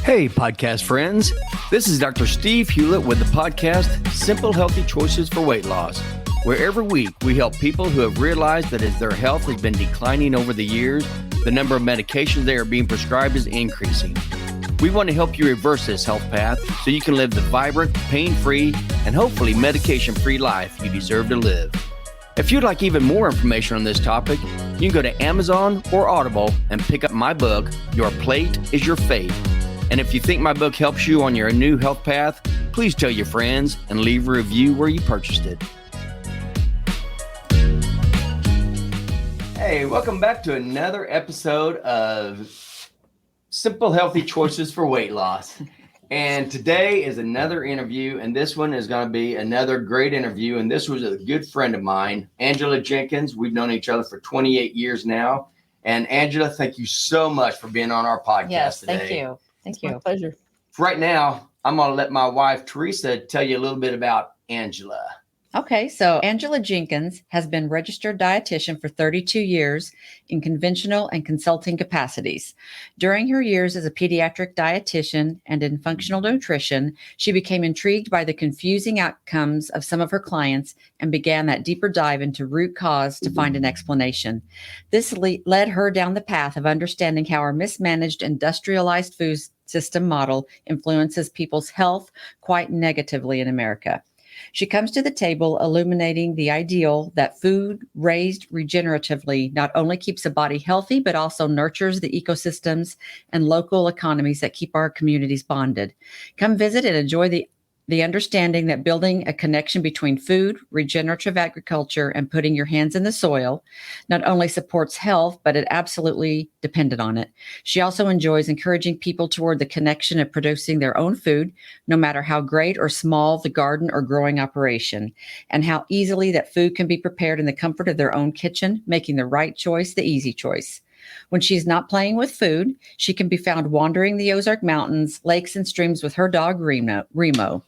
Hey, podcast friends. This is Dr. Steve Hewlett with the podcast Simple Healthy Choices for Weight Loss, where every week we help people who have realized that as their health has been declining over the years, the number of medications they are being prescribed is increasing. We want to help you reverse this health path so you can live the vibrant, pain-free, and hopefully medication-free life you deserve to live. If you'd like even more information on this topic, you can go to Amazon or Audible and pick up my book, Your Plate is Your Fate. And if you think my book helps you on your new health path, please tell your friends and leave a review where you purchased it. Hey, welcome back to another episode of Simple Healthy Choices for Weight Loss. And today is another interview, and this one is going to be another great interview. And this was a good friend of mine, Angela Jenkins. We've known each other for 28 years now. And Angela, thank you so much for being on our podcast today. Thank you. Thank you. My pleasure. Right now, I'm going to let my wife, Theresa, tell you a little bit about Angela. Okay, so Angela Jenkins has been registered dietitian for 32 years in conventional and consulting capacities. During her years as a pediatric dietitian and in functional nutrition, she became intrigued by the confusing outcomes of some of her clients and began that deeper dive into root cause to find an explanation. This led her down the path of understanding how our mismanaged industrialized food system model influences people's health quite negatively in America. She comes to the table illuminating the ideal that food raised regeneratively not only keeps the body healthy, but also nurtures the ecosystems and local economies that keep our communities bonded. Come visit and enjoy the understanding that building a connection between food, regenerative agriculture, and putting your hands in the soil not only supports health, but it absolutely dependent on it. She also enjoys encouraging people toward the connection of producing their own food, no matter how great or small the garden or growing operation, and how easily that food can be prepared in the comfort of their own kitchen, making the right choice the easy choice. When she's not playing with food, she can be found wandering the Ozark Mountains, lakes, and streams with her dog, Remo.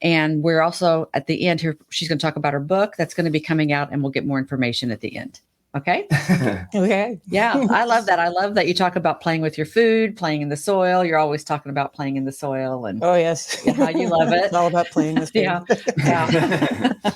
And we're also at the end here, she's going to talk about her book that's going to be coming out, and we'll get more information at the end. Okay? Okay. Yeah, I love that. I love that you talk about playing with your food, playing in the soil. You're always talking about playing in the soil. And oh, yes. How you love it. It's all about playing with food. Yeah.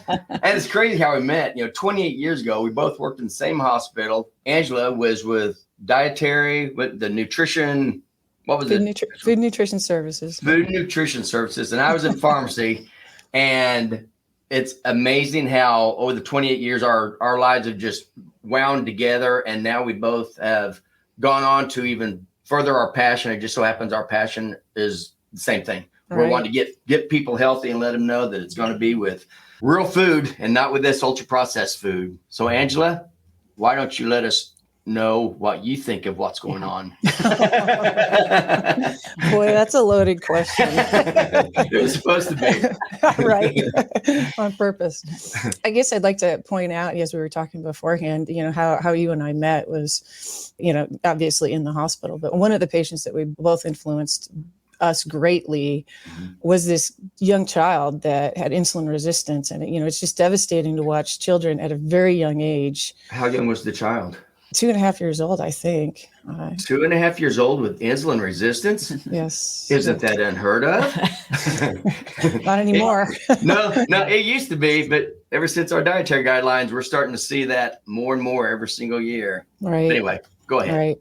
And it's crazy how we met. 28 years ago, we both worked in the same hospital. Angela was with dietary, with the nutrition, what was it? Food nutrition services. Food nutrition services. And I was in pharmacy. And it's amazing how over the 28 years, our lives have just wound together. And now we both have gone on to even further our passion. It just so happens our passion is the same thing. Right. We want to get people healthy and let them know that it's going to be with real food and not with this ultra processed food. So Angela, why don't you let us know what you think of what's going on? Boy, that's a loaded question. It was supposed to be. Right. On purpose. I guess I'd like to point out, as we were talking beforehand, how you and I met was, obviously in the hospital. But one of the patients that we both influenced us greatly was this young child that had insulin resistance. And, it's just devastating to watch children at a very young age. How young was the child? 2.5 years old, I think. 2.5 years old with insulin resistance? Yes. Isn't that unheard of? Not anymore. No, it used to be, but ever since our dietary guidelines, we're starting to see that more and more every single year. Right. But anyway, go ahead. Right.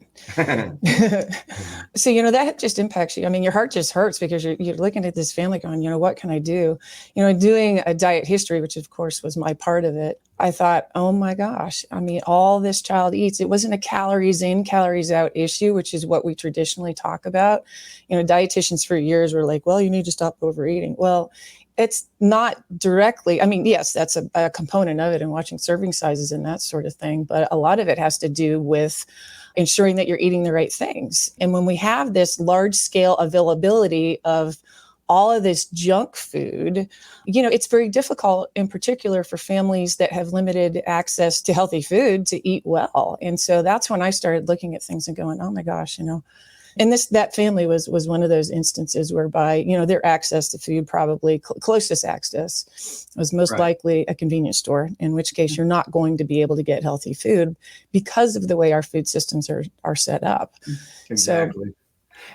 So, that just impacts you. I mean, your heart just hurts because you're looking at this family going, what can I do? Doing a diet history, which of course was my part of it. I thought, oh my gosh, all this child eats, it wasn't a calories in, calories out issue, which is what we traditionally talk about. Dietitians for years were like, well, you need to stop overeating. Well, it's not directly, yes, that's a component of it and watching serving sizes and that sort of thing. But a lot of it has to do with ensuring that you're eating the right things. And when we have this large scale availability of all of this junk food, it's very difficult in particular for families that have limited access to healthy food to eat well. And so that's when I started looking at things and going, oh my gosh, And that family was one of those instances whereby, you know, their access to food, probably closest access, was most likely a convenience store, in which case you're not going to be able to get healthy food because of the way our food systems are set up. Exactly. So,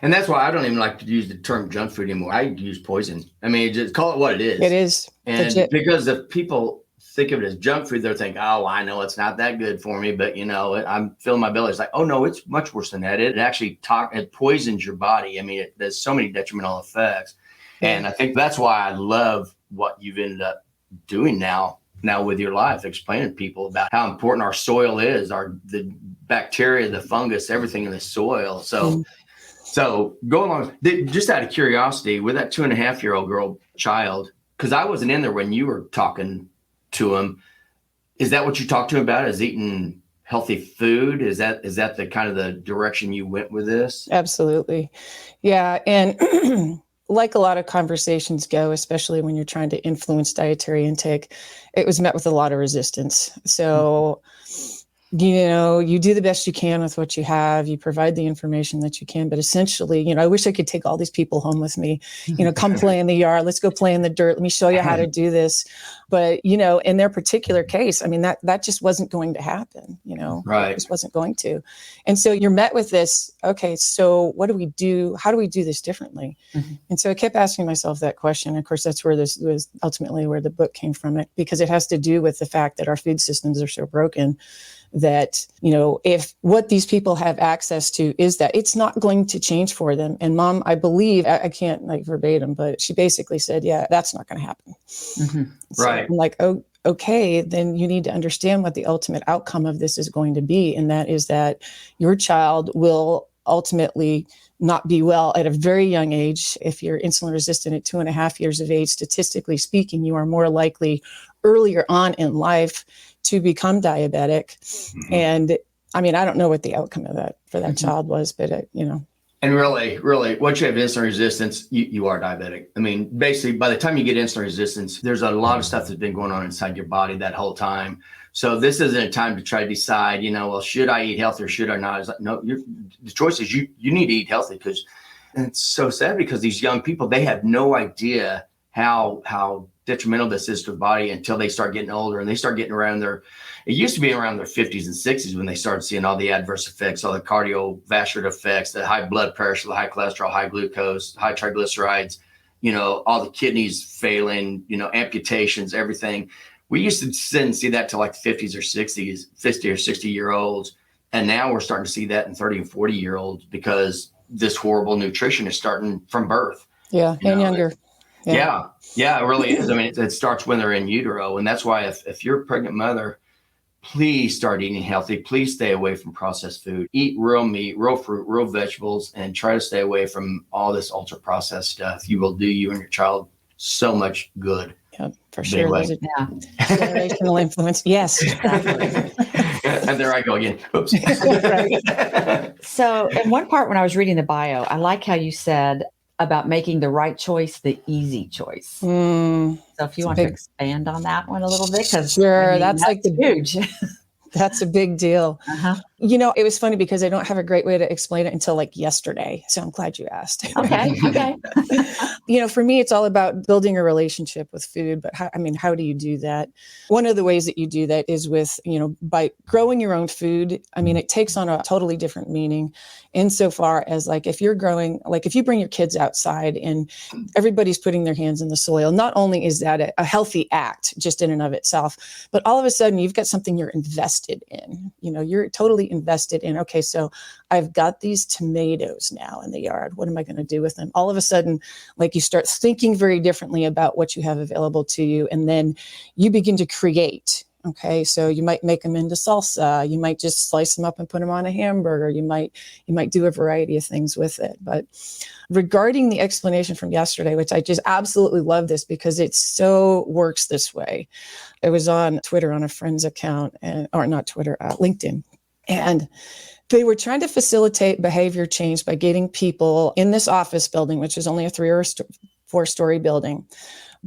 and that's why I don't even like to use the term junk food anymore. I use poison. I mean, just call it what it is. It is. And legit. Because if people think of it as junk food, they're thinking, oh, I know it's not that good for me, but, you know, I'm filling my belly. It's like, oh, no, it's much worse than that. It actually it poisons your body. I mean, there's so many detrimental effects. Yeah. And I think that's why I love what you've ended up doing now with your life, explaining to people about how important our soil is, the bacteria, the fungus, everything in the soil. So go along, just out of curiosity, with that 2.5-year-old child, because I wasn't in there when you were talking to him, is that what you talked to him about, is eating healthy food? Is that the kind of the direction you went with this? Absolutely. Yeah. And like a lot of conversations go, especially when you're trying to influence dietary intake, it was met with a lot of resistance. So, you know, you do the best you can with what you have. You provide the information that you can. But essentially, you know, I wish I could take all these people home with me, you know, come play in the yard. Let's go play in the dirt. Let me show you how to do this. But, you know, in their particular case, I mean, that just wasn't going to happen, you know, right. It just wasn't going to. And so you're met with this, okay, so what do we do? How do we do this differently? Mm-hmm. And so I kept asking myself that question. Of course, that's where this was ultimately where the book came from, it, because it has to do with the fact that our food systems are so broken that, you know, if what these people have access to is that, it's not going to change for them. And Mom, I believe, I can't like verbatim, but she basically said, yeah, that's not going to happen. Mm-hmm. So right. I'm like, oh, okay, then you need to understand what the ultimate outcome of this is going to be. And that is that your child will ultimately not be well at a very young age. If you're insulin resistant at 2.5 years of age, statistically speaking, you are more likely earlier on in life to become diabetic. Mm-hmm. And I mean, I don't know what the outcome of that for that mm-hmm. child was, but you know. And really, once you have insulin resistance, you are diabetic. I mean, basically, by the time you get insulin resistance, there's a lot of stuff that's been going on inside your body that whole time. So this isn't a time to try to decide, you know, well, should I eat healthy or should I not? It's like, no, the choice is you need to eat healthy, because it's so sad, because these young people, they have no idea how detrimental this is to the body until they start getting older, and they start getting around it used to be around their 50s and 60s when they started seeing all the adverse effects, all the cardiovascular effects, the high blood pressure, the high cholesterol, high glucose, high triglycerides, you know, all the kidneys failing, you know, amputations, everything. We used to see that to like 50s or 60s, 50 or 60-year-olds. And now we're starting to see that in 30 and 40-year-olds, because this horrible nutrition is starting from birth. Yeah, and younger. Yeah, it really is. I mean, it starts when they're in utero. And that's why if you're a pregnant mother, please start eating healthy. Please stay away from processed food. Eat real meat, real fruit, real vegetables, and try to stay away from all this ultra processed stuff. You will do you and your child so much good. Yeah, for sure. Anyway. Generational influence. Yes. And there I go again. Oops. Right. So in one part when I was reading the bio, I like how you said about making the right choice the easy choice. So if you want to expand on that one a little bit, because sure, I mean, that's like huge. That's a big deal. Uh-huh. You know, it was funny because I don't have a great way to explain it until like yesterday. So I'm glad you asked. Okay. You know, for me, it's all about building a relationship with food. But how do you do that? One of the ways that you do that is with, you know, by growing your own food. I mean, it takes on a totally different meaning insofar as like if you're growing, like if you bring your kids outside and everybody's putting their hands in the soil, not only is that a healthy act just in and of itself, but all of a sudden you've got something you're invested in. You know, you're totally invested in, okay, so I've got these tomatoes now in the yard. What am I going to do with them? All of a sudden, like you start thinking very differently about what you have available to you. And then you begin to create. Okay, so you might make them into salsa. You might just slice them up and put them on a hamburger. You might do a variety of things with it. But regarding the explanation from yesterday, which I just absolutely love this because it so works this way. It was on Twitter on a friend's account, or not Twitter, LinkedIn. And they were trying to facilitate behavior change by getting people in this office building, which is only a 3 or 4-story building.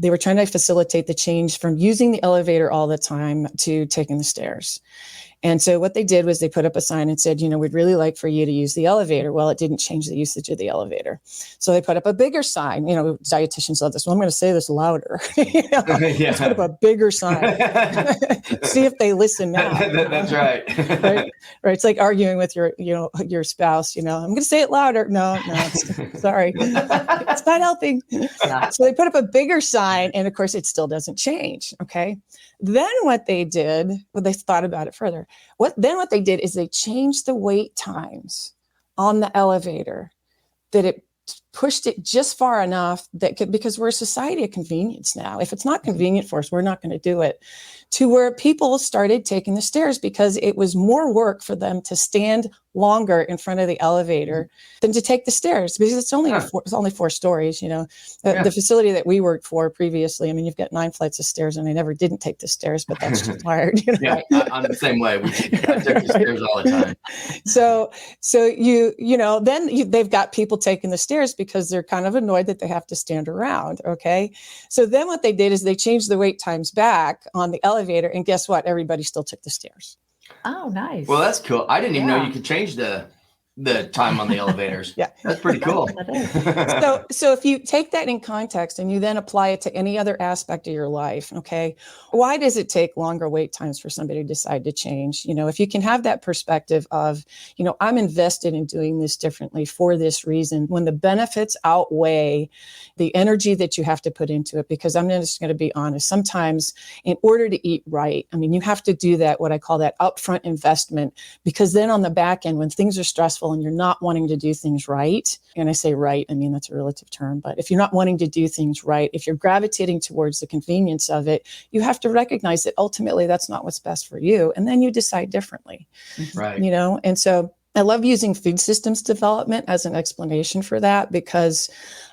They were trying to facilitate the change from using the elevator all the time to taking the stairs. And so what they did was they put up a sign and said, we'd really like for you to use the elevator. Well, it didn't change the usage of the elevator. So they put up a bigger sign. Dietitians love this. Well, I'm going to say this louder. Let's put up a bigger sign. See if they listen now. That's right. Right. It's like arguing with your spouse. I'm going to say it louder. No, sorry, it's not helping. So they put up a bigger sign, and of course, it still doesn't change. Okay. Then what they did, they thought about it further. What they did is they changed the wait times on the elevator, that it pushed it just far enough because we're a society of convenience now. If it's not convenient for us, we're not going to do it, to where people started taking the stairs because it was more work for them to stand longer in front of the elevator than to take the stairs, because it's only 4 stories. The facility that we worked for previously, you've got 9 flights of stairs, and I never didn't take the stairs, but that's just tired. Yeah, I'm the same way. I take the stairs all the time. So they've got people taking the stairs because they're kind of annoyed that they have to stand around. Okay. So then what they did is they changed the wait times back on the elevator, and guess what? Everybody still took the stairs. Oh, nice. Well, that's cool. I didn't even know you could change the time on the elevators. Yeah. That's pretty cool. So if you take that in context and you then apply it to any other aspect of your life, okay, why does it take longer wait times for somebody to decide to change? If you can have that perspective of, I'm invested in doing this differently for this reason, when the benefits outweigh the energy that you have to put into it, because I'm just going to be honest, sometimes in order to eat right, you have to do that, what I call that upfront investment, because then on the back end, when things are stressful and you're not wanting to do things right, and I say right, that's a relative term, but if you're not wanting to do things right, if you're gravitating towards the convenience of it, you have to recognize that ultimately that's not what's best for you. And then you decide differently, right? And so I love using food systems development as an explanation for that, because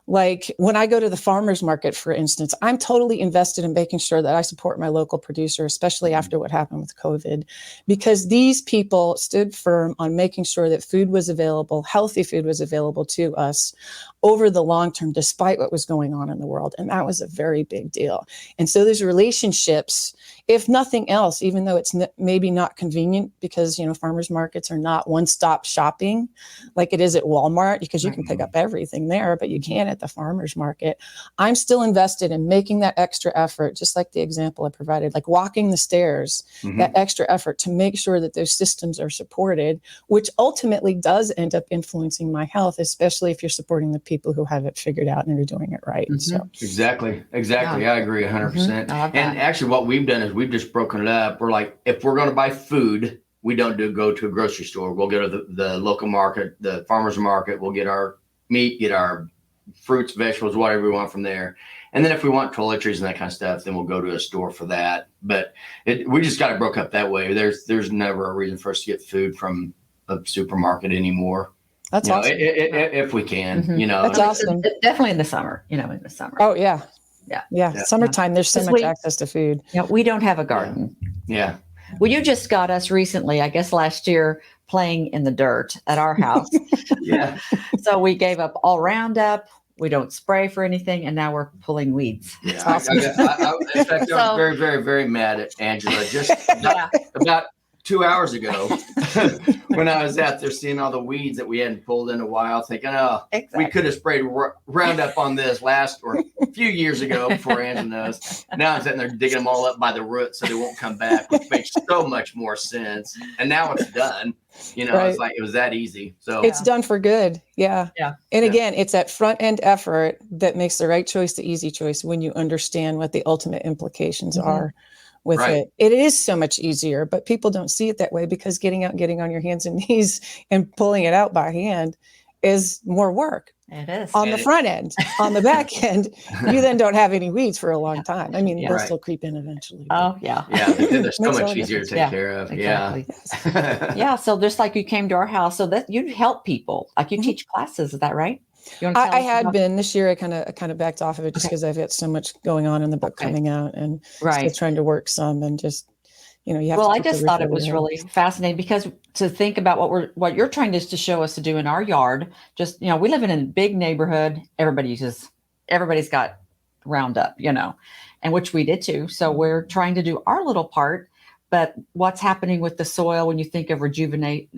like when I go to the farmer's market, for instance, I'm totally invested in making sure that I support my local producer, especially after what happened with COVID, because these people stood firm on making sure that food was available, healthy food was available to us over the long term, despite what was going on in the world. And that was a very big deal. And so those relationships, if nothing else, even though it's maybe not convenient, because, farmers markets are not one-stop shopping like it is at Walmart, because you can pick up everything there, but you can't at the farmers market. I'm still invested in making that extra effort, just like the example I provided, like walking the stairs, that extra effort to make sure that those systems are supported, which ultimately does end up influencing my health, especially if you're supporting the people who have it figured out and are doing it right. So Exactly. Yeah. I agree 100%. And actually what we've done is we've just broken it up. We're like, if we're going to buy food, we don't go to a grocery store. We'll go to the local market, the farmer's market. We'll get our meat, get our fruits, vegetables, whatever we want from there. And then if we want toiletries and that kind of stuff, then we'll go to a store for that. But we just got it broke up that way. There's never a reason for us to get food from a supermarket anymore. That's awesome. If we can, That's awesome. Definitely in the summer, in the summer. Oh, yeah. Summertime, there's so much access to food. Yeah, we don't have a garden. Yeah. Well, you just got us recently, I guess last year, playing in the dirt at our house. Yeah. So we gave up all Roundup. We don't spray for anything, and now we're pulling weeds. Yeah. Awesome. In fact, I was very, very, very mad at Angela just about 2 hours ago when I was out there seeing all the weeds that we hadn't pulled in a while, thinking, we could have sprayed Roundup on this last or a few years ago before Angela knows. Now I'm sitting there digging them all up by the roots so they won't come back, which makes so much more sense. And now it's done. It's like it was that easy. So it's done for good. Yeah. And again, it's that front end effort that makes the right choice the easy choice when you understand what the ultimate implications are with it. It is so much easier, but people don't see it that way, because getting out, getting on your hands and knees and pulling it out by hand is more work. It is. On the front end. On the back end, you then don't have any weeds for a long time. They'll still creep in eventually. Oh, yeah. Yeah, they're so much easier to take care of. Exactly. Yeah. So just like you came to our house, so that you help people, like you teach classes, is that right? I had been this year. I kind of backed off of it just because I've got so much going on in the book coming out, and still trying to work some, and just you have. Well, I just thought it was really fascinating, because to think about what you're trying to show us to do in our yard. Just we live in a big neighborhood. Everybody's got Roundup, and which we did too. So we're trying to do our little part. but what's happening with the soil when you think of regenerative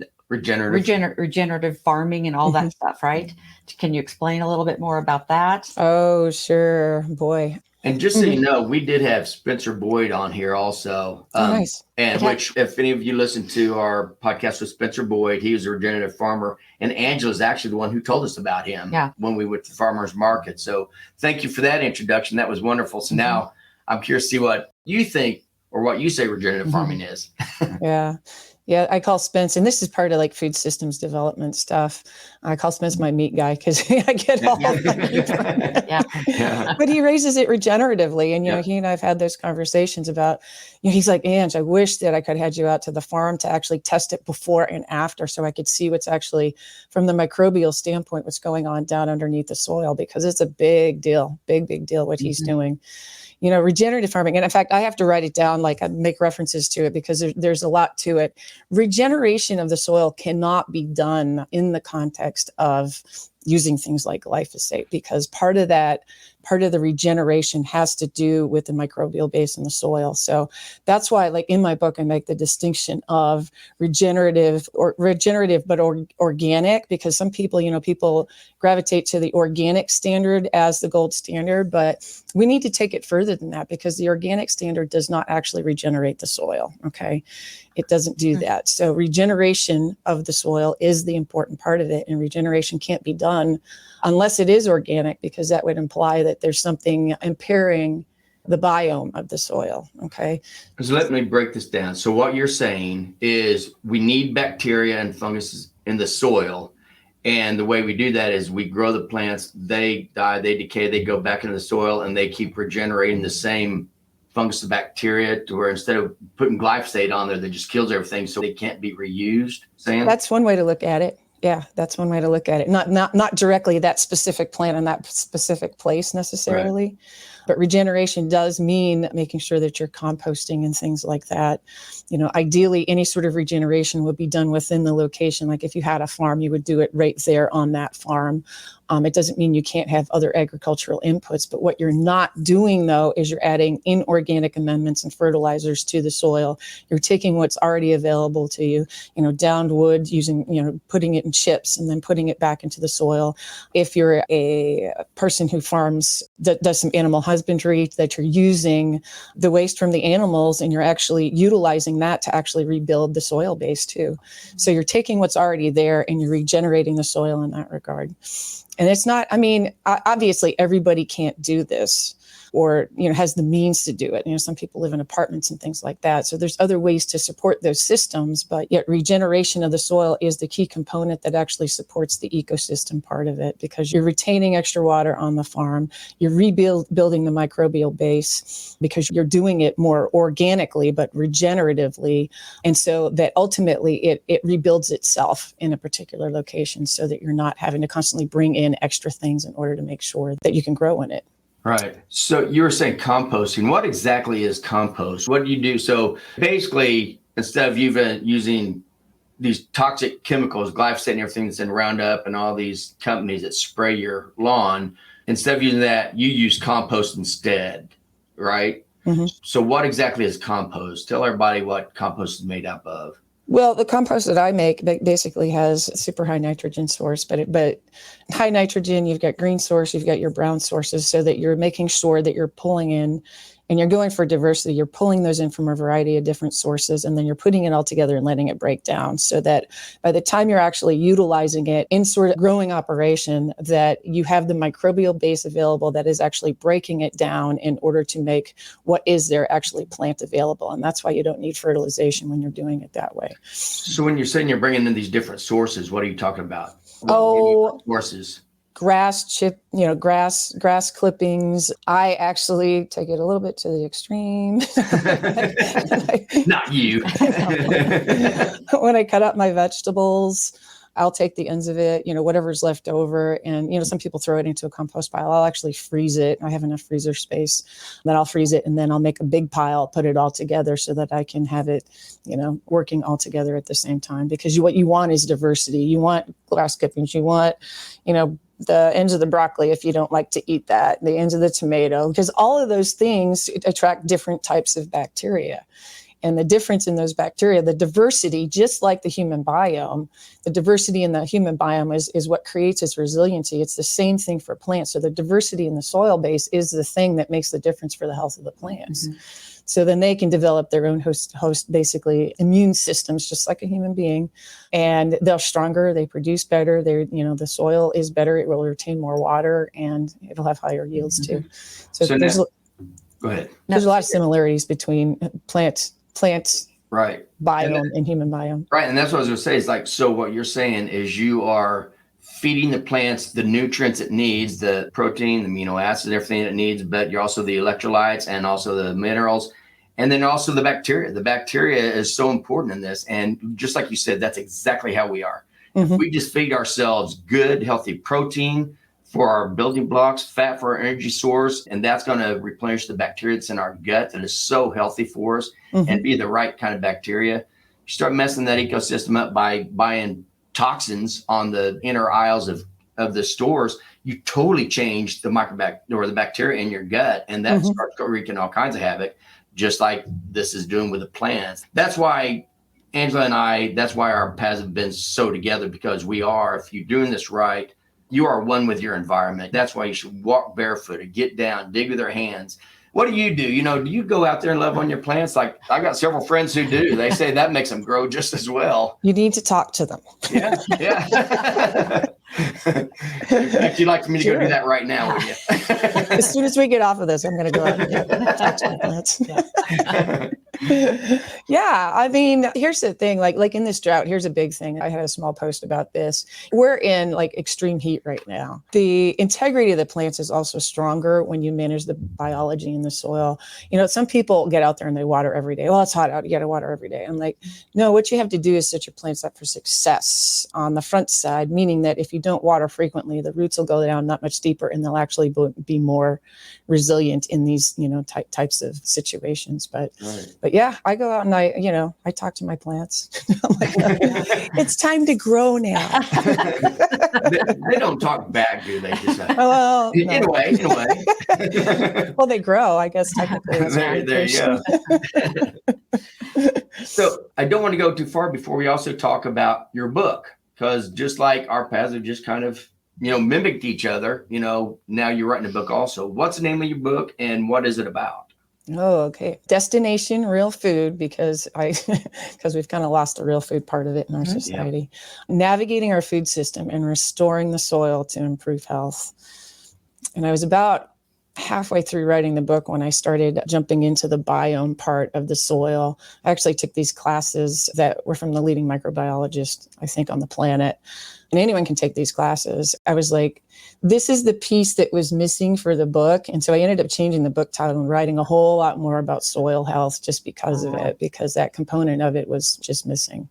farming and all that stuff, right? Can you explain a little bit more about that? Oh, sure. Boy. And just so you know, we did have Spencer Boyd on here also. Nice. And which, if any of you listen to our podcast with Spencer Boyd, he was a regenerative farmer. And Angela's actually the one who told us about him when we went to the farmer's market. So thank you for that introduction. That was wonderful. So now I'm curious to see what you think or what you say regenerative farming is. Yeah, I call Spence, and this is part of like food systems development stuff. I call Spence my meat guy because I get all of my meat from him. But he raises it regeneratively. And, he and I have had those conversations about, he's like, Ange, I wish that I could have had you out to the farm to actually test it before and after so I could see what's actually, from the microbial standpoint, what's going on down underneath the soil, because it's a big deal, big deal what he's doing. Regenerative farming. And in fact, I have to write it down, like I make references to it because there's a lot to it. Regeneration of the soil cannot be done in the context of using things like glyphosate, because part of the regeneration has to do with the microbial base in the soil. So that's why, like in my book, I make the distinction of regenerative, but organic, because some people, people gravitate to the organic standard as the gold standard, but we need to take it further than that, because the organic standard does not actually regenerate the soil. Okay. It doesn't do that. So regeneration of the soil is the important part of it. And regeneration can't be done unless it is organic, because that would imply that there's something impairing the biome of the soil. Okay. So let me break this down. So what you're saying is we need bacteria and funguses in the soil. And the way we do that is we grow the plants, they die, they decay, they go back into the soil, and they keep regenerating the same fungus and bacteria, to where instead of putting glyphosate on there, that just kills everything, so they can't be reused. That's one way to look at it. Yeah, that's one way to look at it. Not directly that specific plant in that specific place necessarily, right. But regeneration does mean making sure that you're composting and things like that. Ideally, any sort of regeneration would be done within the location. Like if you had a farm, you would do it right there on that farm. It doesn't mean you can't have other agricultural inputs, but what you're not doing, though, is you're adding inorganic amendments and fertilizers to the soil. You're taking what's already available to you, downed wood, using, putting it in chips and then putting it back into the soil. If you're a person who farms, that does some animal husbandry, that you're using the waste from the animals and you're actually utilizing that to actually rebuild the soil base too. So you're taking what's already there and you're regenerating the soil in that regard. And it's not, obviously everybody can't do this or, has the means to do it. Some people live in apartments and things like that. So there's other ways to support those systems, but yet regeneration of the soil is the key component that actually supports the ecosystem part of it, because you're retaining extra water on the farm. You're rebuilding the microbial base because you're doing it more organically, but regeneratively. And so that ultimately it rebuilds itself in a particular location so that you're not having to constantly bring in extra things in order to make sure that you can grow in it. Right. So you were saying composting. What exactly is compost? What do you do? So basically, instead of using these toxic chemicals, glyphosate and everything that's in Roundup and all these companies that spray your lawn, instead of using that, you use compost instead, right? Mm-hmm. So what exactly is compost? Tell everybody what compost is made up of. Well, the compost that I make basically has super high nitrogen source, but high nitrogen, you've got green source, you've got your brown sources, so that you're making sure that you're pulling in, and you're going for diversity. You're pulling those in from a variety of different sources, and then you're putting it all together and letting it break down so that by the time you're actually utilizing it in sort of growing operation, that you have the microbial base available that is actually breaking it down in order to make what is there actually plant available. And that's why you don't need fertilization when you're doing it that way. So when you're saying you're bringing in these different sources, what are you talking about? What sources? Grass grass clippings. I actually take it a little bit to the extreme. Not you. When I cut up my vegetables, I'll take the ends of it, whatever's left over. And, some people throw it into a compost pile. I'll actually freeze it. I have enough freezer space that I'll freeze it. And then I'll make a big pile, put it all together so that I can have it, working all together at the same time. Because what you want is diversity. You want grass clippings. You want, the ends of the broccoli, if you don't like to eat that, the ends of the tomato, because all of those things attract different types of bacteria. And the difference in those bacteria, the diversity, just like the human biome, the diversity in the human biome is what creates its resiliency. It's the same thing for plants. So the diversity in the soil base is the thing that makes the difference for the health of the plants. So then they can develop their own host basically immune systems, just like a human being, and they're stronger. They produce better. The soil is better. It will retain more water, and it'll have higher yields too. So there's go ahead. There's a lot of similarities between plants, right, biome and human biome. Right, and that's what I was going to say. Is like, so what you're saying is you are feeding the plants the nutrients it needs, the protein, the amino acids, everything it needs, but you're also the electrolytes and also the minerals, and then also the bacteria. The bacteria is so important in this. And just like you said, that's exactly how we are. If we just feed ourselves good, healthy protein for our building blocks, fat for our energy source, and that's going to replenish the bacteria that's in our gut that is so healthy for us and be the right kind of bacteria. You start messing that ecosystem up by buying toxins on the inner aisles of the stores, you totally change the the bacteria in your gut, and that starts wreaking all kinds of havoc, just like this is doing with the plants. That's why Angela and that's why our paths have been so together, because if you're doing this right, you are one with your environment. That's why you should walk barefooted, get down, dig with your hands. What do? Do you go out there and love on your plants? Like, I got several friends who do. They say that makes them grow just as well. You need to talk to them. Yeah. If you'd like me to go do that right now, would you? As soon as we get off of this, I'm going to go out and talk to my plants. Yeah, I mean, here's the thing, like in this drought, here's a big thing. I had a small post about this. We're in like extreme heat right now. The integrity of the plants is also stronger when you manage the biology in the soil. Some people get out there and they water every day. Well, it's hot out. You got to water every day. I'm like, no, what you have to do is set your plants up for success on the front side, meaning that if you don't water frequently, the roots will go down not much deeper, and they'll actually be more resilient in these, types of situations. But yeah, I go out and I talk to my plants. I'm like, it's time to grow now. They don't talk back, do they? Just well, in a way. Well, they grow, I guess, technically. There you go. So I don't want to go too far before we also talk about your book, because just like our paths have just kind of, mimicked each other, now you're writing a book also. What's the name of your book and what is it about? Oh, okay. Destination Real Food, because we've kind of lost the real food part of it in our society. Yeah. Navigating our food system and restoring the soil to improve health. And I was about halfway through writing the book when I started jumping into the biome part of the soil. I actually took these classes that were from the leading microbiologist, I think, on the planet. And anyone can take these classes. I was like, this is the piece that was missing for the book. And so I ended up changing the book title and writing a whole lot more about soil health just because of it, because that component of it was just missing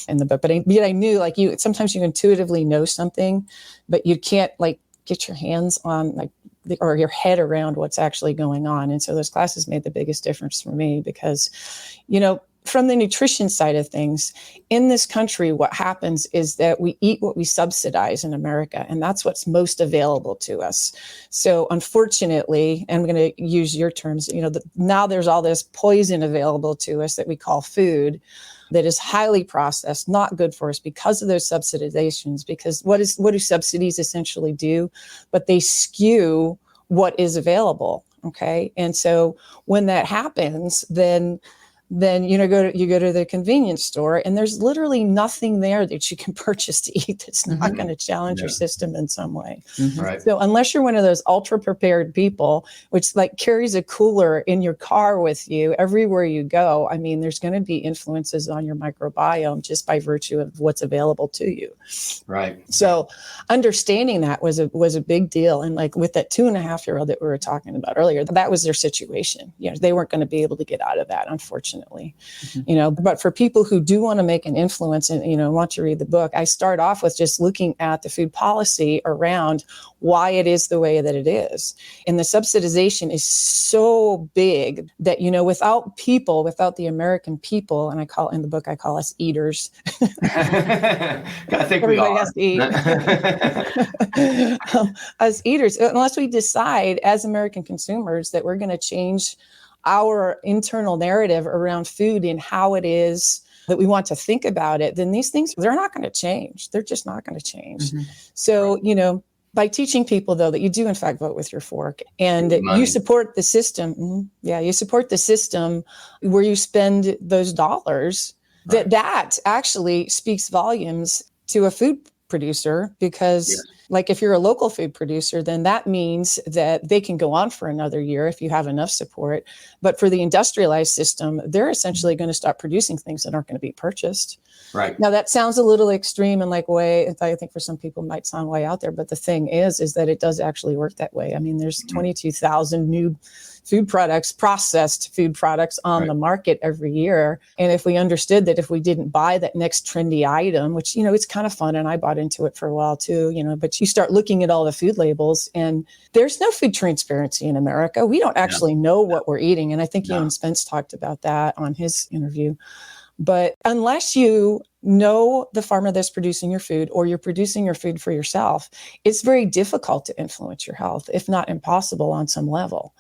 in the book. But I knew, like, sometimes you intuitively know something, but you can't get your hands on or your head around what's actually going on. And so those classes made the biggest difference for me because, from the nutrition side of things, in this country, what happens is that we eat what we subsidize in America, and that's what's most available to us. So unfortunately, and I'm going to use your terms, now there's all this poison available to us that we call food that is highly processed, not good for us because of those subsidizations. Because what do subsidies essentially do? But they skew what is available. Okay. And so when that happens, then you go to the convenience store and there's literally nothing there that you can purchase to eat that's not going to challenge your system in some way. Right. So unless you're one of those ultra prepared people, which carries a cooler in your car with you everywhere you go, I mean, there's going to be influences on your microbiome just by virtue of what's available to you. Right. So understanding that was a big deal. And with that 2.5-year-old that we were talking about earlier, that was their situation. They weren't going to be able to get out of that, unfortunately. But for people who do want to make an influence and, want to read the book, I start off with just looking at the food policy around why it is the way that it is. And the subsidization is so big that, without the American people, and I call us eaters. I think everybody has to eat. As eaters, unless we decide as American consumers that we're going to change our internal narrative around food and how it is that we want to think about it, then these things, they're not going to change. They're just not going to change. So, by teaching people, though, that you do, in fact, vote with your fork and you support the system. You support the system where you spend those dollars, that actually speaks volumes to a food producer, because like if you're a local food producer, then that means that they can go on for another year if you have enough support. But for the industrialized system, they're essentially going to stop producing things that aren't going to be purchased. Right. Now that sounds a little extreme and like way, I think for some people might sound way out there, but the thing is that it does actually work that way. I mean, there's 22,000 new food products, processed food products on the market every year. And if we understood that if we didn't buy that next trendy item, which, it's kind of fun, and I bought into it for a while too, but you start looking at all the food labels and there's no food transparency in America. We don't actually know what we're eating. And I think you and Spence talked about that on his interview. But unless you know the farmer that's producing your food, or you're producing your food for yourself, it's very difficult to influence your health, if not impossible on some level.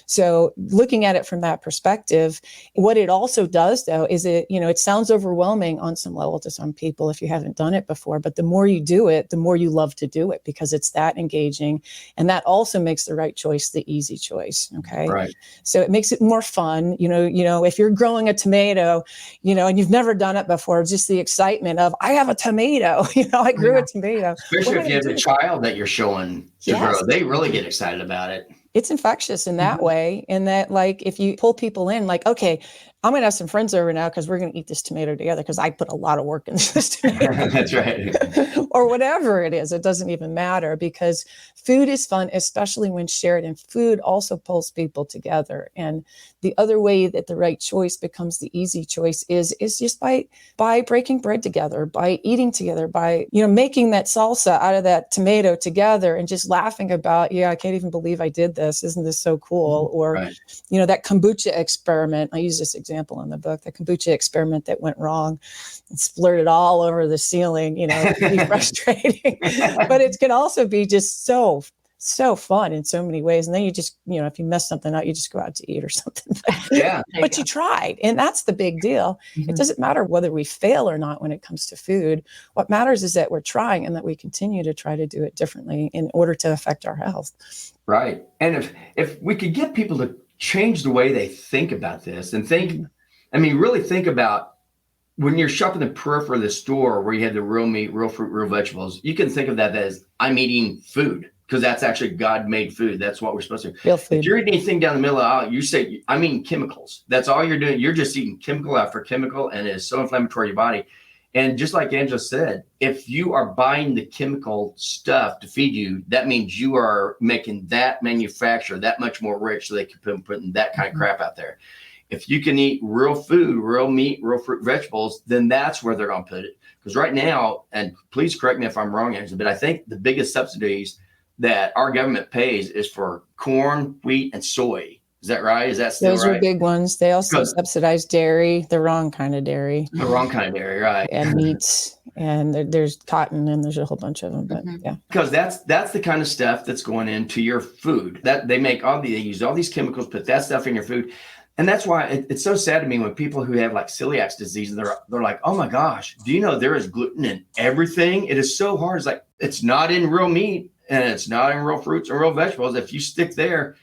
So looking at it from that perspective, what it also does, though, is it sounds overwhelming on some level to some people if you haven't done it before. But the more you do it, the more you love to do it, because it's that engaging. And that also makes the right choice the easy choice. Okay. Right. So it makes it more fun. If you're growing a tomato, and you've never done it before, just the excitement of, I have a tomato, I grew a tomato. Especially if you have a child that you're showing to grow, they really get excited about it. It's infectious in that way. And that, like, if you pull people in, like, okay, I'm going to have some friends over now because we're going to eat this tomato together because I put a lot of work into this tomato. That's right. Or whatever it is. It doesn't even matter, because food is fun, especially when shared. And food also pulls people together. And the other way that the right choice becomes the easy choice is just by breaking bread together, by eating together, by, making that salsa out of that tomato together and just laughing about, I can't even believe I did this. Isn't this so cool? Or, that kombucha experiment. I use this example in the book, the kombucha experiment that went wrong and splurted all over the ceiling, it can be frustrating, but it can also be just so fun in so many ways. And then you just, if you mess something up, you just go out to eat or something. But you tried. And that's the big deal. It doesn't matter whether we fail or not when it comes to food. What matters is that we're trying and that we continue to try to do it differently in order to affect our health. Right. And if we could get people to change the way they think about this and really think about when you're shopping the periphery of the store where you have the real meat, real fruit, real vegetables, you can think of that as, I'm eating food, because that's actually God-made food. That's what we're supposed to do. Real food. If you're eating anything down the middle of the aisle, you say, I'm eating chemicals. That's all you're doing. You're just eating chemical after chemical, and it's so inflammatory to your body. And just like Angela said, if you are buying the chemical stuff to feed you, that means you are making that manufacturer that much more rich so they can put that kind of crap out there. If you can eat real food, real meat, real fruit, vegetables, then that's where they're going to put it. Because right now, and please correct me if I'm wrong, Angela, but I think the biggest subsidies that our government pays is for corn, wheat, and soy. Is that right? Is that still Those right? are big ones. They also subsidize dairy, the wrong kind of dairy. The wrong kind of dairy, right. And meats. And there's cotton, and there's a whole bunch of them. But Because that's the kind of stuff that's going into your food. That they use all these chemicals, put that stuff in your food. And that's why it's so sad to me when people who have like celiac disease, they're like, oh my gosh, do you know there is gluten in everything? It is so hard. It's like, it's not in real meat and it's not in real fruits and real vegetables. If you stick there,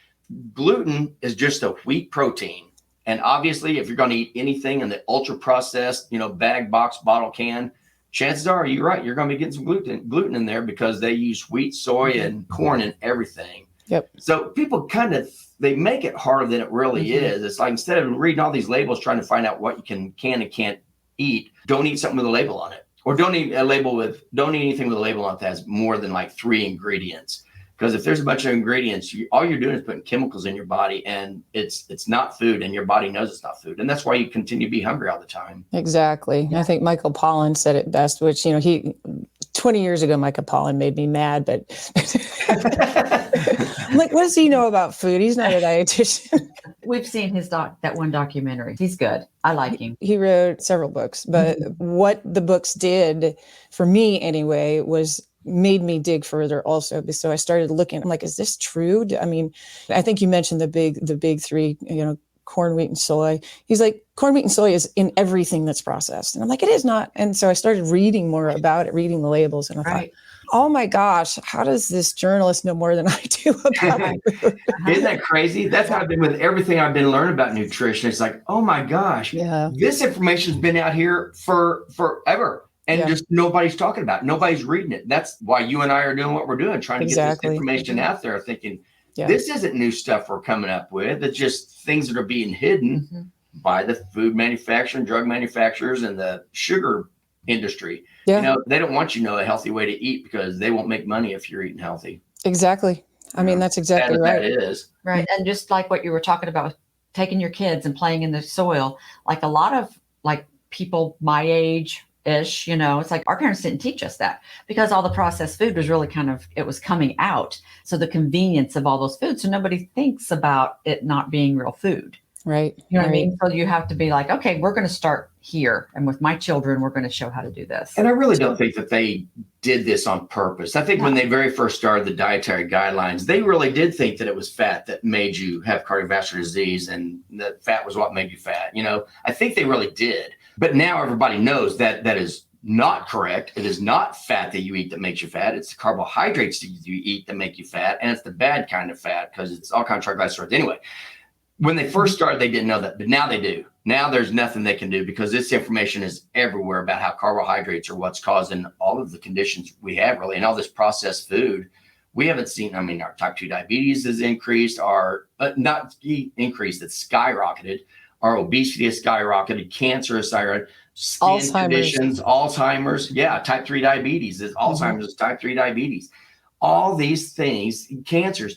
gluten is just a wheat protein. And obviously, if you're going to eat anything in the ultra processed, bag, box, bottle, can, chances are you're right. You're going to be getting some gluten in there because they use wheat, soy, and corn in everything. Yep. So people they make it harder than it really is. It's like, instead of reading all these labels, trying to find out what you can and can't eat, don't eat something with a label on it. Or don't eat anything with a label on it that has more than like 3 ingredients. Because if there's a bunch of ingredients, all you're doing is putting chemicals in your body, and it's not food, and your body knows it's not food. And that's why you continue to be hungry all the time. Exactly. Yeah. I think Michael Pollan said it best, which, 20 years ago, Michael Pollan made me mad, but I'm like, what does he know about food? He's not a dietitian. We've seen that one documentary. He's good. I like him. He wrote several books, but what the books did for me anyway was made me dig further also. So I started looking, I'm like, is this true? I mean, I think you mentioned the big 3, corn, wheat, and soy. He's like, corn, wheat, and soy is in everything that's processed. And I'm like, it is not. And so I started reading more about it, reading the labels. And I thought, oh my gosh, how does this journalist know more than I do about food? Isn't that crazy? That's how I've been with everything I've been learning about nutrition. It's like, oh my gosh, this information's been out here for forever. And just nobody's talking about it. Nobody's reading it. That's why you and I are doing what we're doing, trying to get this information out there, thinking this isn't new stuff we're coming up with. It's just things that are being hidden by the food manufacturing, drug manufacturers, and the sugar industry. You know, they don't want you to know a healthy way to eat because they won't make money if you're eating healthy. Exactly. I mean, that's exactly right. That is. Right. And just like what you were talking about with taking your kids and playing in the soil, like a lot of like people my age-ish, you know, it's like our parents didn't teach us that because all the processed food was really it was coming out. So the convenience of all those foods. So nobody thinks about it not being real food. Right. You know what I mean? So you have to be like, okay, we're going to start here. And with my children, we're going to show how to do this. And I really don't think that they did this on purpose. I think when they very first started the dietary guidelines, they really did think that it was fat that made you have cardiovascular disease and that fat was what made you fat. You know, I think they really did. But now everybody knows that that is not correct. It is not fat that you eat that makes you fat. It's the carbohydrates that you eat that make you fat. And it's the bad kind of fat because it's all kinds of triglycerides. Anyway, when they first started, they didn't know that, but now they do. Now there's nothing they can do because this information is everywhere about how carbohydrates are what's causing all of the conditions we have really, and all this processed food. We haven't seen, I mean, our type 2 diabetes has increased, not increased, it's skyrocketed. Our obesity has skyrocketed, cancer has skyrocketed, skin conditions, Alzheimer's. Yeah, type 3 diabetes is Alzheimer's is type 3 diabetes. All these things, cancers,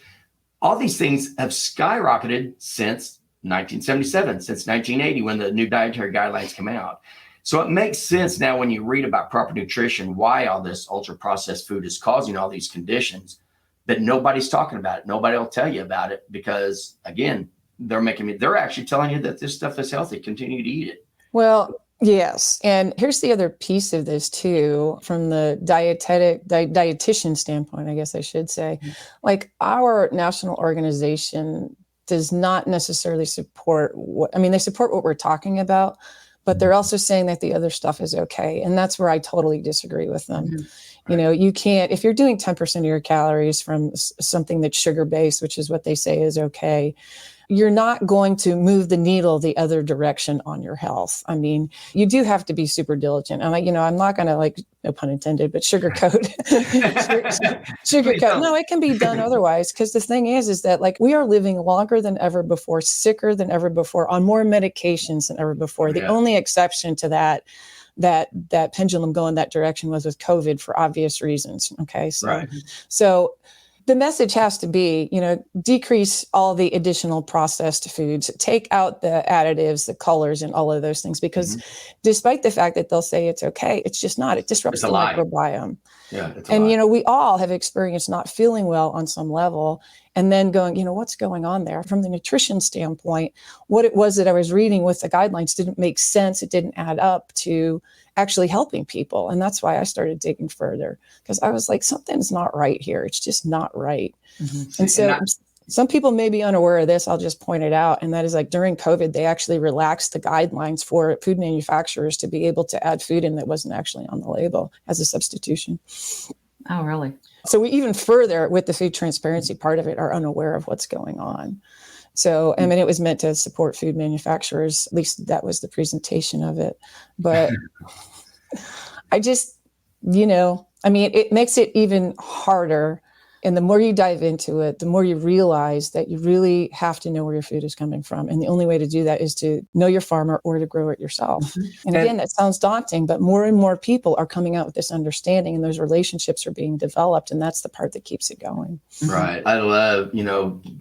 all these things have skyrocketed since 1977, since 1980, when the new dietary guidelines come out. So it makes sense now when you read about proper nutrition, why all this ultra processed food is causing all these conditions, but nobody's talking about it. Nobody will tell you about it because, again, they're actually telling you that this stuff is healthy. Continue to eat it. Well, yes. And here's the other piece of this too, from the dietitian standpoint, I guess I should say, like our national organization does not necessarily support they support what we're talking about, but they're also saying that the other stuff is okay. And that's where I totally disagree with them. You know, you can't, if you're doing 10% of your calories from something that's sugar-based, which is what they say is okay, you're not going to move the needle the other direction on your health. I mean, you do have to be super diligent. And I'm not going to, like, no pun intended, but sugarcoat. Sugarcoat. No, it can be done otherwise. Because the thing is that, like, we are living longer than ever before, sicker than ever before, on more medications than ever before. The only exception to that pendulum going that direction was with COVID for obvious reasons. Okay. So the message has to be, decrease all the additional processed foods, take out the additives, the colors, and all of those things, because despite the fact that they'll say it's okay, it's just not. It disrupts the microbiome. Yeah, and, we all have experienced not feeling well on some level and then going, what's going on there? From the nutrition standpoint, what it was that I was reading with the guidelines didn't make sense. It didn't add up to actually helping people. And that's why I started digging further, because I was like, something's not right here. It's just not right. And so some people may be unaware of this. I'll just point it out. And that is, like, during COVID, they actually relaxed the guidelines for food manufacturers to be able to add food in that wasn't actually on the label as a substitution. Oh, really? So we even further, with the food transparency part of it, are unaware of what's going on. So, I mean, it was meant to support food manufacturers. At least that was the presentation of it. But I just, it makes it even harder. And the more you dive into it, the more you realize that you really have to know where your food is coming from. And the only way to do that is to know your farmer or to grow it yourself. And again, that sounds daunting, but more and more people are coming out with this understanding, and those relationships are being developed. And that's the part that keeps it going. Right. I love,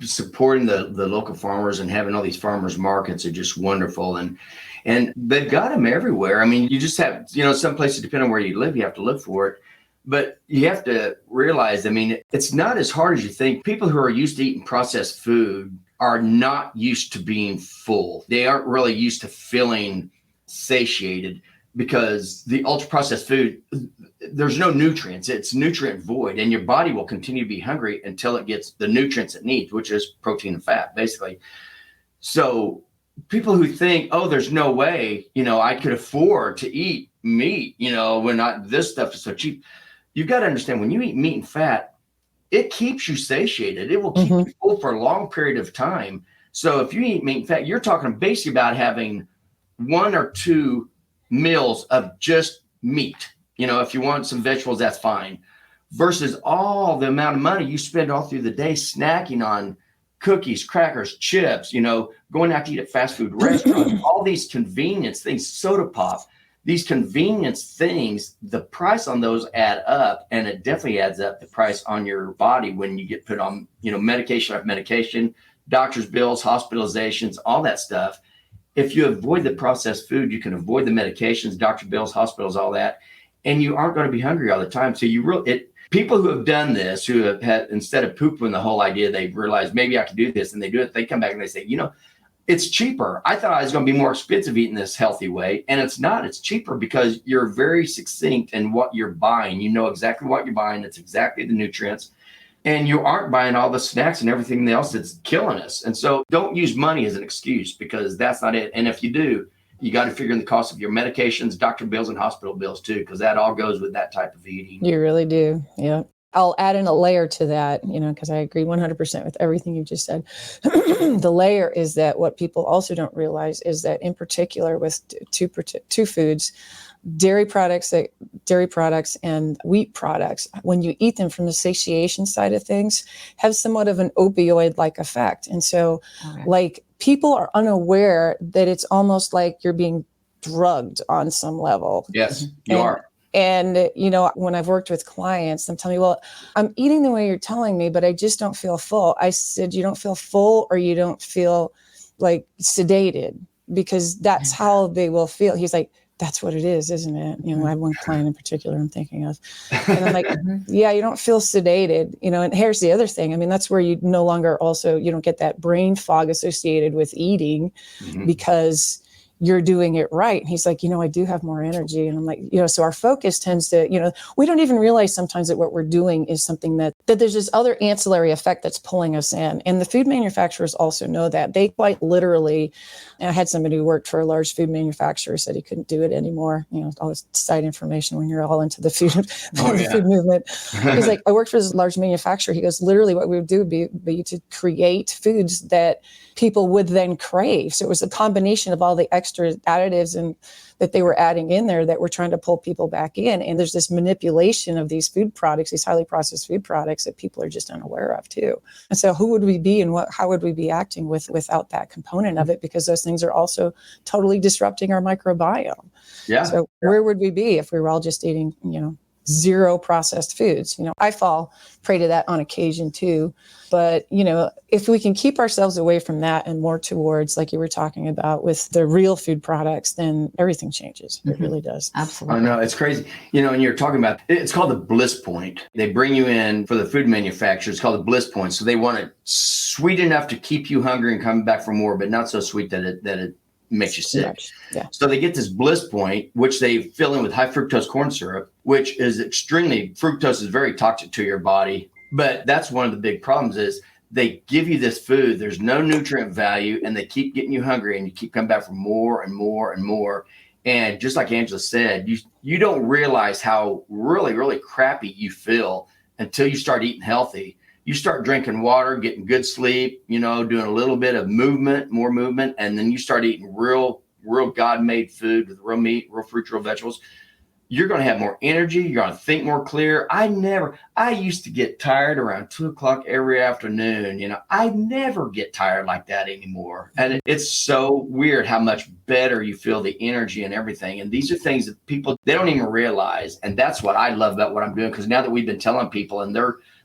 supporting the local farmers, and having all these farmers markets are just wonderful. And they've got them everywhere. I mean, you just have, some places, depending on where you live, you have to look for it. But you have to realize, it's not as hard as you think. People who are used to eating processed food are not used to being full. They aren't really used to feeling satiated, because the ultra processed food, there's no nutrients. It's nutrient void, and your body will continue to be hungry until it gets the nutrients it needs, which is protein and fat, basically. So people who think, oh, there's no way, I could afford to eat meat, when this stuff is so cheap. You've got to understand, when you eat meat and fat, it keeps you satiated. It will keep you full for a long period of time. So if you eat meat and fat, you're talking basically about having 1 or 2 meals of just meat. If you want some vegetables, that's fine. Versus all the amount of money you spend all through the day snacking on cookies, crackers, chips, going out to eat at fast food restaurants, all these convenience things, soda pop, these convenience things, the price on those add up, and it definitely adds up the price on your body when you get put on, medication after medication, doctor's bills, hospitalizations, all that stuff. If you avoid the processed food, you can avoid the medications, doctor bills, hospitals, all that, and you aren't going to be hungry all the time. So people who have done this, who have had, instead of poo-pooing the whole idea, they've realized maybe I can do this, and they do it. They come back and they say, it's cheaper. I thought I was going to be more expensive eating this healthy way, and it's not. It's cheaper because you're very succinct in what you're buying. You know exactly what you're buying. It's exactly the nutrients, and you aren't buying all the snacks and everything else that's killing us. And so don't use money as an excuse, because that's not it. And if you do, you got to figure in the cost of your medications, doctor bills, and hospital bills too, because that all goes with that type of eating. You really do. Yeah. I'll add in a layer to that, because I agree 100% with everything you just said. The layer is that what people also don't realize is that, in particular with two foods, dairy products and wheat products, when you eat them from the satiation side of things, have somewhat of an opioid-like effect. And so people are unaware that it's almost like you're being drugged on some level. Yes, you are. And, when I've worked with clients, they'll tell me, well, I'm eating the way you're telling me, but I just don't feel full. I said, you don't feel full, or you don't feel like sedated, because that's how they will feel. He's like, that's what it is, isn't it? I have one client in particular I'm thinking of. And I'm like, yeah, you don't feel sedated, and here's the other thing. I mean, that's where you no longer you don't get that brain fog associated with eating, because you're doing it right. And he's like, I do have more energy. And I'm like, so our focus tends to, we don't even realize sometimes that what we're doing is something that there's this other ancillary effect that's pulling us in. And the food manufacturers also know that. They quite literally, and I had somebody who worked for a large food manufacturer said he couldn't do it anymore. All this side information when you're all into the food, food movement. He's like, I worked for this large manufacturer. He goes, literally what we would do would be to create foods that people would then crave. So it was a combination of all the extra additives and that they were adding in there that were trying to pull people back in. And there's this manipulation of these food products, these highly processed food products that people are just unaware of too. And so who would we be and how would we be acting without that component of it? Because those things are also totally disrupting our microbiome. Yeah. So where would we be if we were all just eating, zero processed foods? I fall prey to that on occasion too. But, if we can keep ourselves away from that and more towards, like you were talking about, with the real food products, then everything changes. It really does. Absolutely. I know, it's crazy. And you're talking about, it's called the bliss point. They bring you in for the food manufacturers. It's called the bliss point. So they want it sweet enough to keep you hungry and coming back for more, but not so sweet that it makes you sick. Yeah. So they get this bliss point, which they fill in with high fructose corn syrup, which is fructose is very toxic to your body. But that's one of the big problems is they give you this food, there's no nutrient value, and they keep getting you hungry, and you keep coming back for more and more and more. And just like Angela said, you don't realize how really, really crappy you feel until you start eating healthy. You start drinking water, getting good sleep, doing a little bit of movement, more movement, and then you start eating real God-made food with real meat, real fruits, real vegetables. You're going to have more energy. You're going to think more clear. I used to get tired around 2:00 every afternoon. I never get tired like that anymore. And it's so weird how much better you feel, the energy and everything. And these are things that people, they don't even realize. And that's what I love about what I'm doing. Because now that we've been telling people, and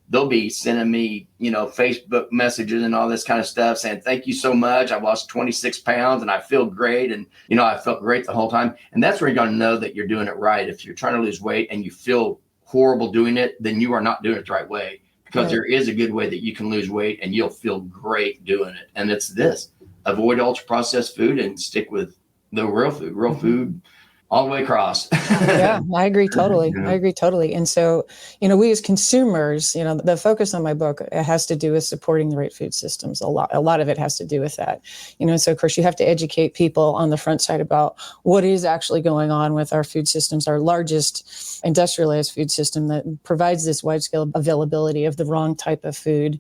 they'll be sending me, Facebook messages and all this kind of stuff saying, thank you so much. I lost 26 pounds and I feel great. And, I felt great the whole time. And that's where you're going to know that you're doing it right. If you're trying to lose weight and you feel horrible doing it, then you are not doing it the right way, because there is a good way that you can lose weight and you'll feel great doing it. And it's this: avoid ultra processed food and stick with the real food, all the way across. Yeah, I agree totally. Yeah. I agree totally. And so, we as consumers, the focus on my book, it has to do with supporting the right food systems. A lot of it has to do with that. So of course you have to educate people on the front side about what is actually going on with our food systems, our largest industrialized food system that provides this wide scale availability of the wrong type of food.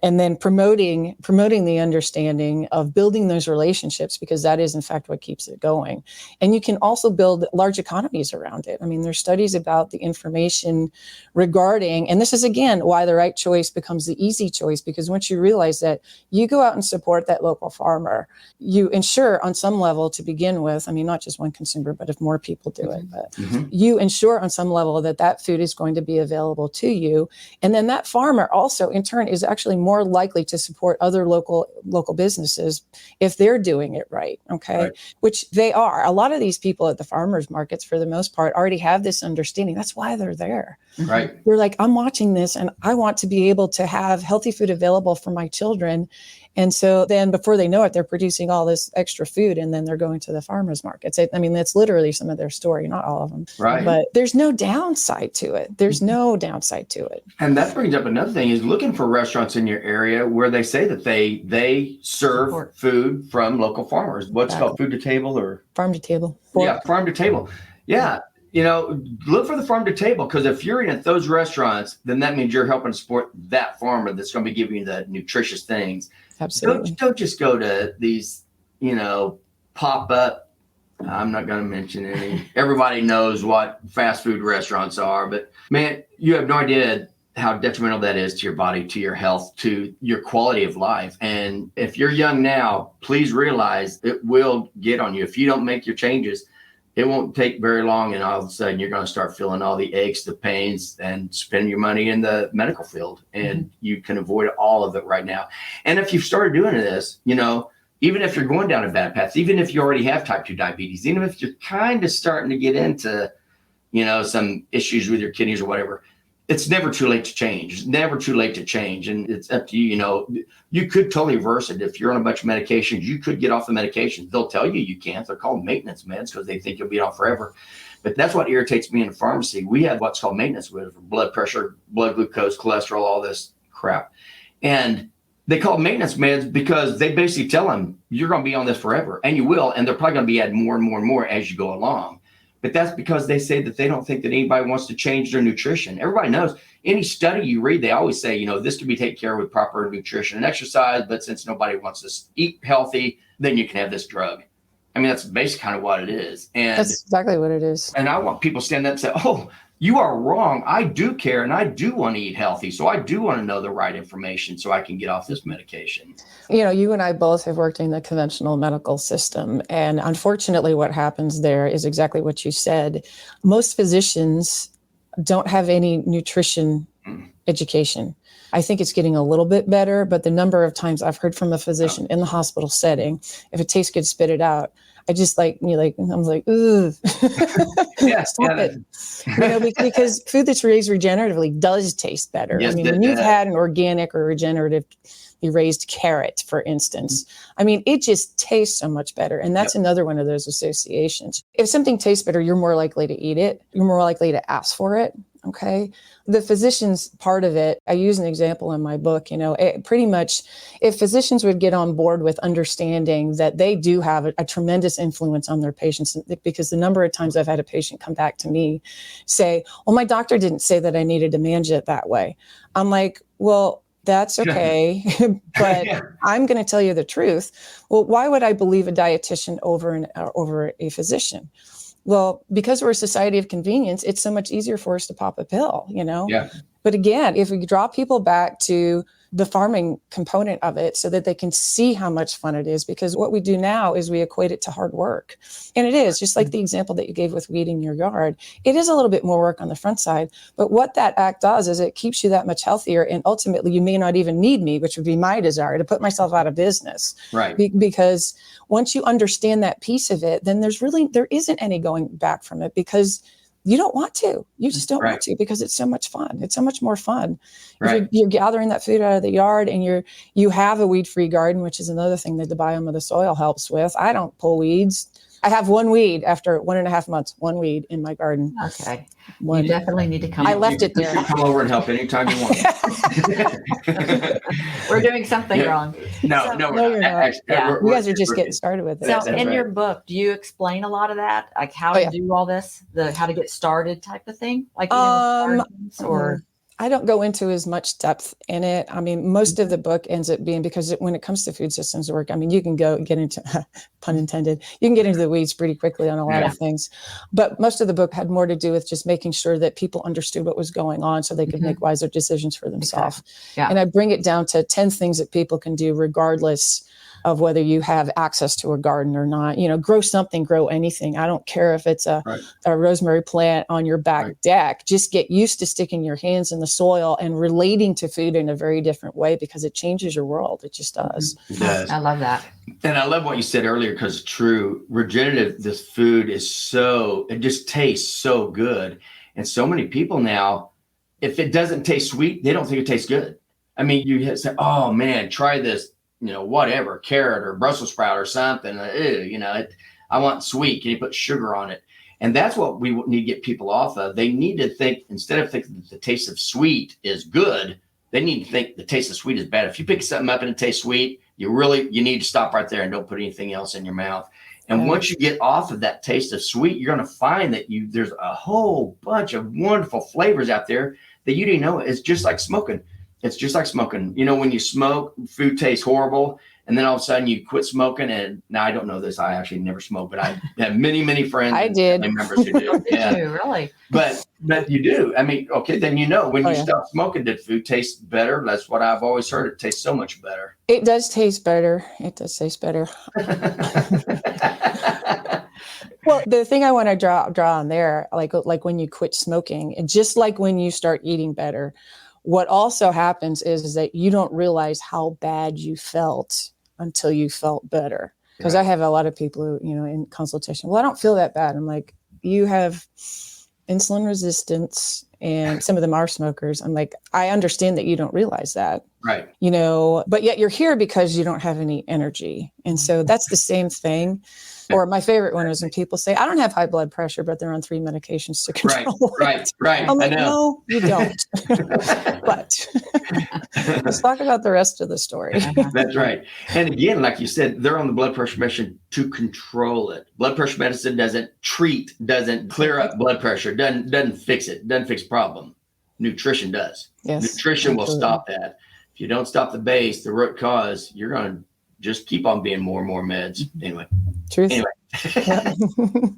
And then promoting the understanding of building those relationships, because that is in fact what keeps it going. And you can also build large economies around it. I mean, there's studies about the information regarding, and this is again why the right choice becomes the easy choice, because once you realize that you go out and support that local farmer, you ensure on some level to begin with, I mean, not just one consumer, but if more people do it, but you ensure on some level that food is going to be available to you. And then that farmer also in turn is actually more likely to support other local businesses if they're doing it right. Okay. Right. Which they are. A lot of these people at the farmers markets, for the most part, already have this understanding. That's why they're there. Right. They're like, I'm watching this and I want to be able to have healthy food available for my children. And so then before they know it, they're producing all this extra food and then they're going to the farmers markets. I mean, that's literally some of their story, not all of them. Right. But there's no downside to it. There's no downside to it. And that brings up another thing, is looking for restaurants in your area where they say that they serve food from local farmers. What's called food to table or farm to table. Yeah, farm to table. Yeah. Look for the farm to table, because if you're in at those restaurants, then that means you're helping support that farmer that's going to be giving you the nutritious things. Absolutely. Don't just go to these, pop up. I'm not going to mention any. Everybody knows what fast food restaurants are, but man, you have no idea how detrimental that is to your body, to your health, to your quality of life. And if you're young now, please realize it will get on you. If you don't make your changes, it won't take very long, and all of a sudden you're going to start feeling all the aches, the pains, and spend your money in the medical field. And you can avoid all of it right now. And if you've started doing this, even if you're going down a bad path, even if you already have type 2 diabetes, even if you're kind of starting to get into, some issues with your kidneys or whatever, it's never too late to change. It's never too late to change. And it's up to you. You could totally reverse it. If you're on a bunch of medications, you could get off the medications. They'll tell you can't. They're called maintenance meds because they think you'll be on forever. But that's what irritates me in the pharmacy. We have what's called maintenance meds for blood pressure, blood glucose, cholesterol, all this crap. And they call maintenance meds because they basically tell them you're going to be on this forever, and you will. And they're probably going to be adding more and more and more as you go along. But that's because they say that they don't think that anybody wants to change their nutrition. Everybody knows, any study you read, they always say, this can be taken care of with proper nutrition and exercise. But since nobody wants to eat healthy, then you can have this drug. I mean, that's basically kind of what it is. And that's exactly what it is. And I want people to stand up and say, oh, you are wrong. I do care, and I do want to eat healthy. So I do want to know the right information so I can get off this medication. You and I both have worked in the conventional medical system. And unfortunately, what happens there is exactly what you said. Most physicians don't have any nutrition education. I think it's getting a little bit better, but the number of times I've heard from a physician in the hospital setting, if it tastes good, spit it out. I just I'm like, ooh, stop it. Because food that's raised regeneratively does taste better. Yes, when you've had an organic or regeneratively raised carrot, for instance, it just tastes so much better. And that's another one of those associations. If something tastes better, you're more likely to eat it. You're more likely to ask for it. Okay. The physician's part of it, I use an example in my book, pretty much if physicians would get on board with understanding that they do have a tremendous influence on their patients, because the number of times I've had a patient come back to me say, well, my doctor didn't say that I needed to manage it that way. I'm like, well, that's okay, but I'm going to tell you the truth. Well, why would I believe a dietitian over a physician? Well, because we're a society of convenience, it's so much easier for us to pop a pill, Yeah. But again, if we draw people back to the farming component of it so that they can see how much fun it is, because what we do now is we equate it to hard work. And it is, just like the example that you gave with weeding your yard. It is a little bit more work on the front side, but what that act does is it keeps you that much healthier. And ultimately, you may not even need me, which would be my desire, to put myself out of business. Right. Because once you understand that piece of it, then there isn't any going back from it, because you don't want to. You just don't want to, because it's so much fun. It's so much more fun. Right. You're gathering that food out of the yard, and you have a weed-free garden, which is another thing that the biome of the soil helps with. I don't pull weeds. I have one weed after 1.5 months, one weed in my garden. Okay. One. You definitely need to come. I left it there. You come over and help anytime you want. We're doing something wrong. No, So- No, you're not. Actually, Yeah. You guys are just getting started with it. So That's in right. your book, do you explain a lot of that? Like how Oh, to yeah. do all this, the how to get started type of thing? Like eating with gardens or I don't go into as much depth in it. I mean, most of the book ends up being because when it comes to food systems work, I mean, you can get into, pun intended, you can get into the weeds pretty quickly on a lot of things. But most of the book had more to do with just making sure that people understood what was going on so they could make wiser decisions for themselves. Exactly. Yeah. And I bring it down to 10 things that people can do regardless of whether you have access to a garden or not. You know, grow something, grow anything. I don't care if it's a rosemary plant on your back deck. Just get used to sticking your hands in the soil and relating to food in a very different way because it changes your world. It just does. It does. I love that. And I love what you said earlier because it's true. Regenerative, this food is it just tastes so good. And so many people now, if it doesn't taste sweet, they don't think it tastes good. I mean, you say, oh man, try this, whatever, carrot or Brussels sprout or something. I want sweet. Can you put sugar on it? And that's what we need to get people off of. They need to think, instead of thinking that the taste of sweet is good, they need to think the taste of sweet is bad. If you pick something up and it tastes sweet, you need to stop right there and don't put anything else in your mouth. And once you get off of that taste of sweet, you're going to find that there's a whole bunch of wonderful flavors out there that you didn't know. It's just like smoking. It's just like smoking. When you smoke, food tastes horrible. And then all of a sudden you quit smoking. And now I don't know this. I actually never smoked, but I have many, many friends. I did. And members who do. Did you really? But you do. I mean, okay, then when you stop smoking, did food taste better? That's what I've always heard. It tastes so much better. It does taste better. It does taste better. Well, the thing I want to draw on there, like when you quit smoking, and just like when you start eating better, what also happens is that you don't realize how bad you felt until you felt better. Because I have a lot of people who, in consultation, well, I don't feel that bad. I'm like, you have insulin resistance, and some of them are smokers. I'm like, I understand that you don't realize that. Right. But yet you're here because you don't have any energy. And so that's the same thing. Or my favorite one is when people say, I don't have high blood pressure, but they're on 3 medications to control it. Right. I'm like, no, you don't. But let's talk about the rest of the story. That's right. And again, like you said, they're on the blood pressure medicine to control it. Blood pressure medicine doesn't clear up blood pressure, doesn't fix it, doesn't fix problem. Nutrition does. Yes, Nutrition will absolutely. stop that. If you don't stop the base, the root cause, you're going to just keep on being more and more meds. Anyway. Truth. Anyway.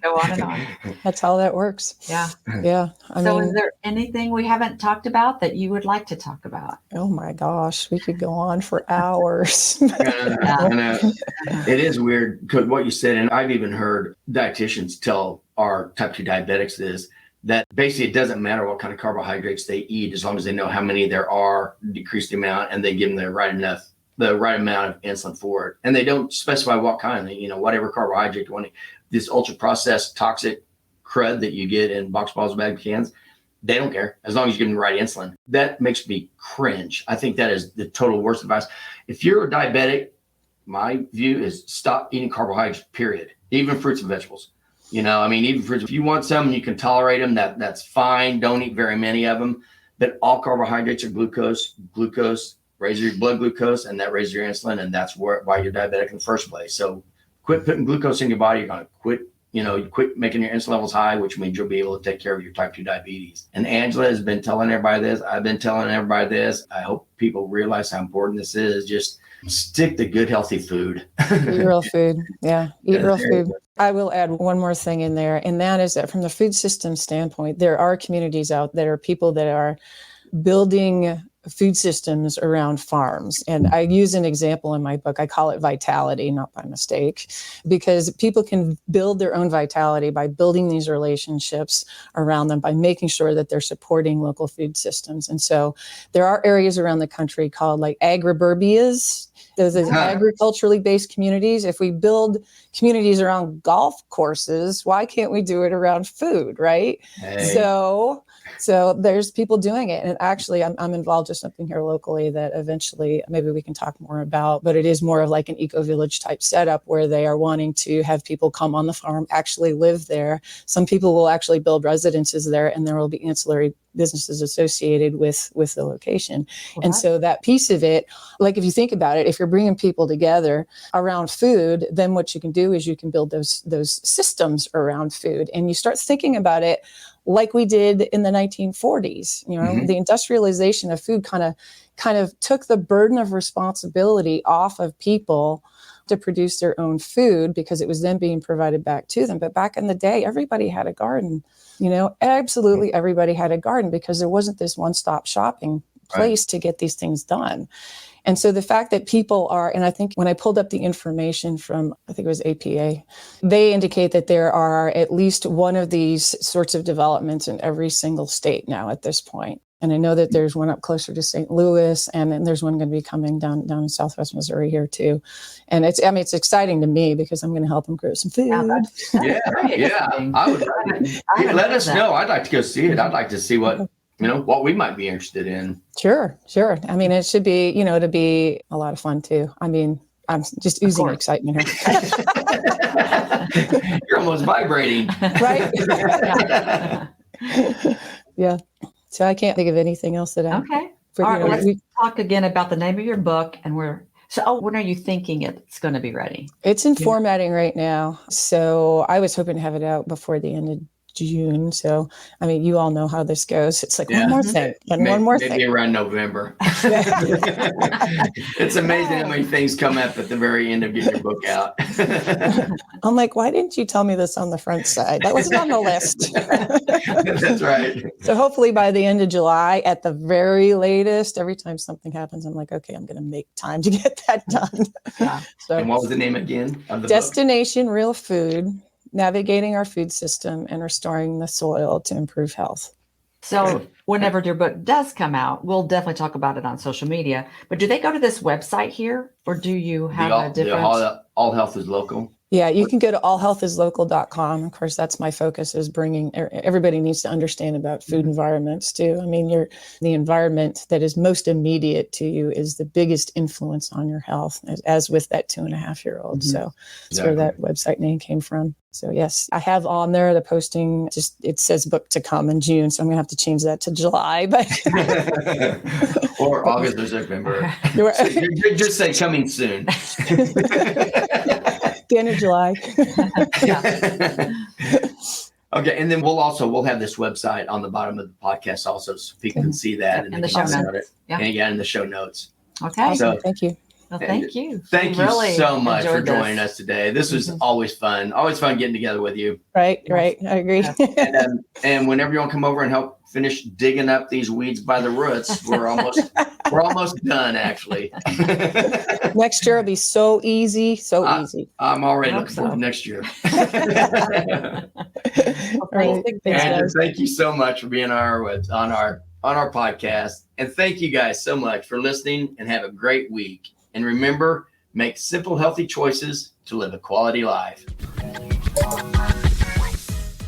Go on and on. That's how that works. Yeah. Yeah. So is there anything we haven't talked about that you would like to talk about? Oh my gosh, we could go on for hours. I know. It is weird because what you said, and I've even heard dietitians tell our type 2 diabetics is that basically it doesn't matter what kind of carbohydrates they eat, as long as they know how many there are, decrease the amount, and they give them the right amount of insulin for it. And they don't specify what kind, whatever carbohydrate you want. This ultra processed toxic crud that you get in box balls, bag cans, they don't care as long as you give them the right insulin. That makes me cringe. I think that is the total worst advice. If you're a diabetic, my view is stop eating carbohydrates, period. Even fruits and vegetables. Even fruits, if you want some and you can tolerate them, that's fine. Don't eat very many of them. But all carbohydrates are glucose. Glucose raises your blood glucose, and that raises your insulin, and that's why you're diabetic in the first place. So quit putting glucose in your body. You're going to quit making your insulin levels high, which means you'll be able to take care of your type 2 diabetes. And Angela has been telling everybody this. I've been telling everybody this. I hope people realize how important this is. Just stick to good, healthy food. Eat real food. Yeah. Eat real food. I will add one more thing in there. And that is that from the food system standpoint, there are communities out there, people that are building food systems around farms. And I use an example in my book. I call it vitality, not by mistake, because people can build their own vitality by building these relationships around them, by making sure that they're supporting local food systems. And so there are areas around the country called like agriburbias. Those are agriculturally based communities. If we build communities around golf courses, why can't we do it around food, right? Hey. So So there's people doing it. And actually, I'm involved with something here locally that eventually maybe we can talk more about, but it is more of like an eco-village type setup where they are wanting to have people come on the farm, actually live there. Some people will actually build residences there, and there will be ancillary businesses associated with the location. And so that piece of it, like if you think about it, if you're bringing people together around food, then what you can do is you can build those systems around food, and you start thinking about it like we did in the 1940s. The industrialization of food kind of took the burden of responsibility off of people to produce their own food because it was then being provided back to them. But back in the day, everybody had a garden. Absolutely everybody had a garden because there wasn't this one-stop shopping place to get these things done. And so the fact that people are, and I think when I pulled up the information from, I think it was APA, they indicate that there are at least one of these sorts of developments in every single state now at this point. And I know that there's one up closer to St. Louis, and then there's one going to be coming down in Southwest Missouri here too. And it's exciting to me because I'm going to help them grow some food. Yeah. I would let us know. I'd like to go see it. I'd like to see what we might be interested in. Sure. I mean, it should be, to be a lot of fun too. I mean, I'm just oozing excitement here. You're almost vibrating. Right? Yeah. So I can't think of anything else that Okay. All right. Let's talk again about the name of your book and when are you thinking it's going to be ready? It's in formatting right now. So I was hoping to have it out before the end of June. So, I mean, you all know how this goes. It's like one more thing and one more thing. Maybe around November. It's amazing how many things come up at the very end of getting your book out. I'm like, why didn't you tell me this on the front side? That wasn't on the list. That's right. So hopefully by the end of July, at the very latest, every time something happens, I'm like, okay, I'm going to make time to get that done. So, and what was the name again of the Destination book? Real Food. Navigating our food system and restoring the soil to improve health. So whenever your book does come out, we'll definitely talk about it on social media. But do they go to this website here, or do you have a different? All Health is Local. Yeah, you can go to allhealthislocal.com. Of course, that's my focus, is bringing, everybody needs to understand about food environments too. I mean, the environment that is most immediate to you is the biggest influence on your health, as with that 2.5-year-old. So that's where that website name came from. So yes, I have on there the posting, it says book to come in June. So I'm going to have to change that to July, but or August or September. Just say coming soon. The end of July. Okay, and then we'll have this website on the bottom of the podcast also, so people can see that and the show notes. In the show notes. Okay, awesome. Thank you. Well, thank you. Thank you so much for joining us today. This was always fun. Always fun getting together with you. Right. I agree. And whenever you want to come over and help finish digging up these weeds by the roots, we're almost done, actually. Next year will be so easy. Easy. I'm already looking forward to next year. Andrew, thank you so much for being on our podcast. And thank you guys so much for listening, and have a great week. And remember, make simple, healthy choices to live a quality life.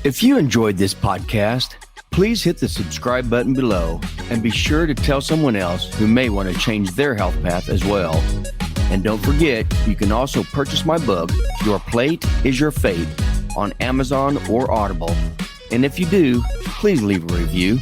If you enjoyed this podcast, please hit the subscribe button below and be sure to tell someone else who may want to change their health path as well. And don't forget, you can also purchase my book, Your Plate is Your Fate, on Amazon or Audible. And if you do, please leave a review.